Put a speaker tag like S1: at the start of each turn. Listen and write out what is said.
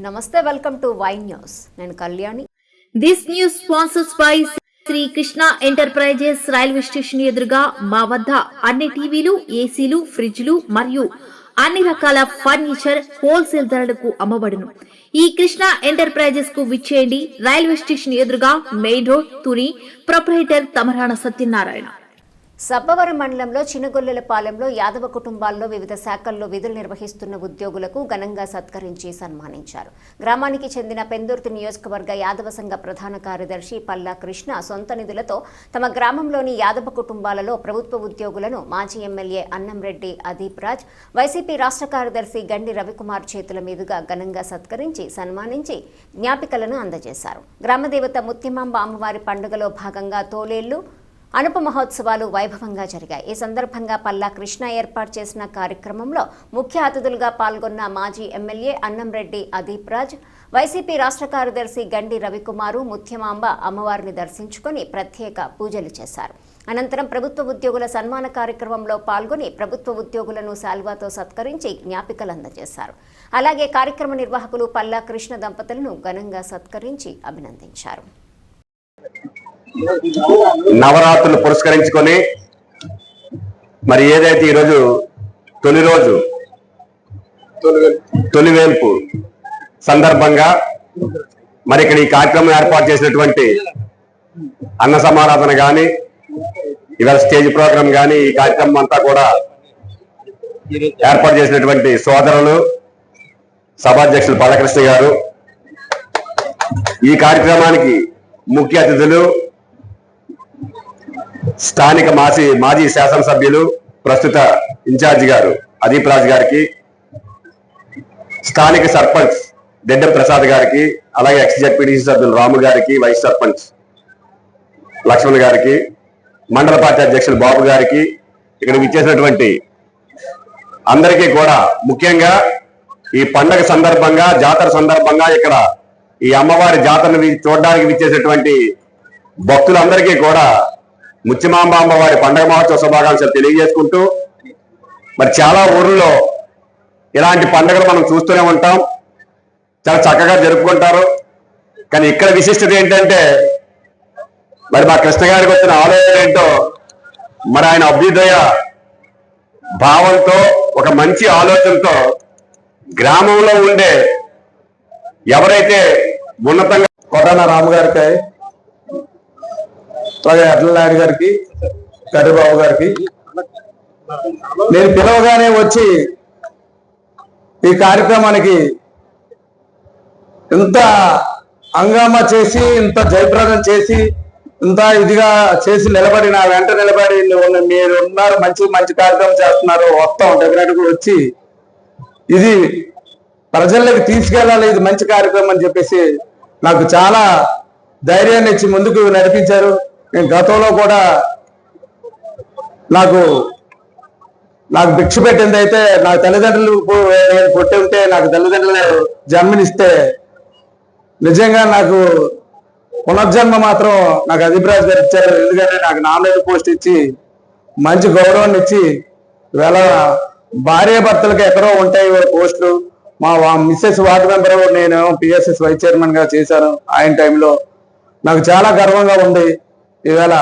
S1: నమస్తే, welcome to Y news. నేను Kalyani.
S2: This news sponsors by Shri Krishna Enterprises. Railway station ఎదురుగా మా వద్ద అన్ని టీవీలు, ఏసీలు, ఫ్రిడ్జ్లు మరియు అన్ని రకాల ఫర్నిచర్ హోల్సేల్ ధరలకు అమ్మబడును. ఈ కృష్ణ ఎంటర్ప్రైజెస్ కు విచ్చేయండి. రైల్వే స్టేషన్ ఎదురుగా, main road, Tuni. Proprietor Tamarana Satyanarayana.
S1: Sabbavaram మండలంలో చినగొల్లెలపాలెంలో యాదవ కుటుంబాల్లో వివిధ శాఖల్లో విధులు నిర్వహిస్తున్న ఉద్యోగులకు ఘనంగా సత్కరించి సన్మానించారు. గ్రామానికి చెందిన పెందుర్తి నియోజకవర్గ యాదవ సంఘ ప్రధాన కార్యదర్శి పల్లా కృష్ణ సొంత నిధులతో తమ గ్రామంలోని యాదవ కుటుంబాలలో ప్రభుత్వ ఉద్యోగులను మాజీ ఎమ్మెల్యే అన్నంరెడ్డి అదీప్ రాజ్, వైసీపీ రాష్ట్ర కార్యదర్శి గండి రవికుమార్ చేతుల మీదుగా ఘనంగా సత్కరించి సన్మానించి జ్ఞాపికలను అందజేశారు. గ్రామదేవత ముత్యమాంబ అమ్మవారి పండుగలో భాగంగా తోలేళ్లు, అనుప మహోత్సవాలు వైభవంగా జరిగాయి. ఈ సందర్భంగా పల్లా కృష్ణ ఏర్పాటు చేసిన కార్యక్రమంలో ముఖ్య అతిథులుగా పాల్గొన్న మాజీ ఎమ్మెల్యే అన్నంరెడ్డి అదీప్ రాజ్, వైసీపీ రాష్ట్ర కార్యదర్శి గండి రవికుమారు ముత్యమాంబ అమ్మవారిని దర్శించుకుని ప్రత్యేక పూజలు చేశారు. అనంతరం ప్రభుత్వ ఉద్యోగుల సన్మాన కార్యక్రమంలో పాల్గొని ప్రభుత్వ ఉద్యోగులను శాల్వాతో సత్కరించి జ్ఞాపికలు అందజేశారు. అలాగే కార్యక్రమ నిర్వాహకులు పల్లా కృష్ణ దంపతులను ఘనంగా సత్కరించి అభినందించారు.
S3: నవరాత్రులు పురస్కరించుకొని మరి ఏదైతే ఈరోజు తొలివేల్పు సందర్భంగా మరి ఇక్కడ ఈ కార్యక్రమం ఏర్పాటు చేసినటువంటి అన్న సమారాధన కానీ, ఇవాళ స్టేజ్ ప్రోగ్రాం కానీ, ఈ కార్యక్రమం అంతా కూడా ఏర్పాటు చేసినటువంటి సోదరులు సభాధ్యక్షులు బాలకృష్ణ గారు, ఈ కార్యక్రమానికి ముఖ్య అతిథులు స్థానిక మాజీ శాసనసభ్యులు ప్రస్తుత ఇన్ఛార్జి గారు అదీప్ రాజ్ గారికి, స్థానిక సర్పంచ్ దెడ్డం ప్రసాద్ గారికి, అలాగే ఎక్స్-జెడ్పీటీసీ సభ్యులు రాము గారికి, వైస్ సర్పంచ్ లక్ష్మణ్ గారికి, మండల పార్టీ అధ్యక్షులు బాబు గారికి, ఇక్కడ విచ్చేసినటువంటి అందరికీ కూడా, ముఖ్యంగా ఈ పండగ సందర్భంగా, జాతర సందర్భంగా ఇక్కడ ఈ అమ్మవారి జాతరను చూడడానికి విచ్చేసినటువంటి భక్తులందరికీ కూడా ముత్యమాంబ అమ్మవారి పండగ మహోత్సవ శుభాకాంక్షలు తెలియజేసుకుంటూ, మరి చాలా ఊర్లలో ఇలాంటి పండుగలు మనం చూస్తూనే ఉంటాం, చాలా చక్కగా జరుపుకుంటారు. కానీ ఇక్కడ విశిష్టత ఏంటంటే, మరి మా కృష్ణ గారికి వచ్చిన ఆలోచన ఏంటో, మరి ఆయన అభ్యుదయ భావంతో, ఒక మంచి ఆలోచనతో గ్రామంలో ఉండే ఎవరైతే ఉన్నతంగా కొడాన రాము గారికి, అలాగే అట్లనాయుడు గారికి, కర్రీబాబు గారికి నేను పిలవగానే వచ్చి ఈ కార్యక్రమానికి ఇంత హంగామా చేసి, ఇంత జయప్రదం చేసి, ఇంత ఇదిగా చేసి నిలబడి, నా వెంట నిలబడి మీరు ఉన్నారు, మంచి కార్యక్రమం చేస్తున్నారు, వస్తాం డెఫినెట్గా వచ్చి ఇది ప్రజల్లోకి తీసుకెళ్లాలి, ఇది మంచి కార్యక్రమం అని చెప్పేసి నాకు చాలా ధైర్యాన్ని ఇచ్చి ముందుకు నడిపించారు. నేను గతంలో కూడా నాకు భిక్ష పెట్టింది అయితే, నా తల్లిదండ్రులు నేను పుట్టి ఉంటే, నాకు తల్లిదండ్రులు జన్మనిస్తే నిజంగా నాకు పునర్జన్మ మాత్రం నాకు అదీప్ రాజ్ గారు ఇచ్చారు. ఎందుకంటే నాకు నామినేటెడ్ పోస్ట్ ఇచ్చి మంచి గౌరవాన్ని ఇచ్చి, ఇవాళ భార్య భర్తలకు ఎక్కడో ఉంటాయి పోస్టులు. మా మిస్సెస్ వార్డు మెంబర్, నేను పిఎస్ఎస్ వైస్ చైర్మన్ గా చేశాను. ఆయన టైంలో నాకు చాలా గర్వంగా ఉంది. ఈవేళ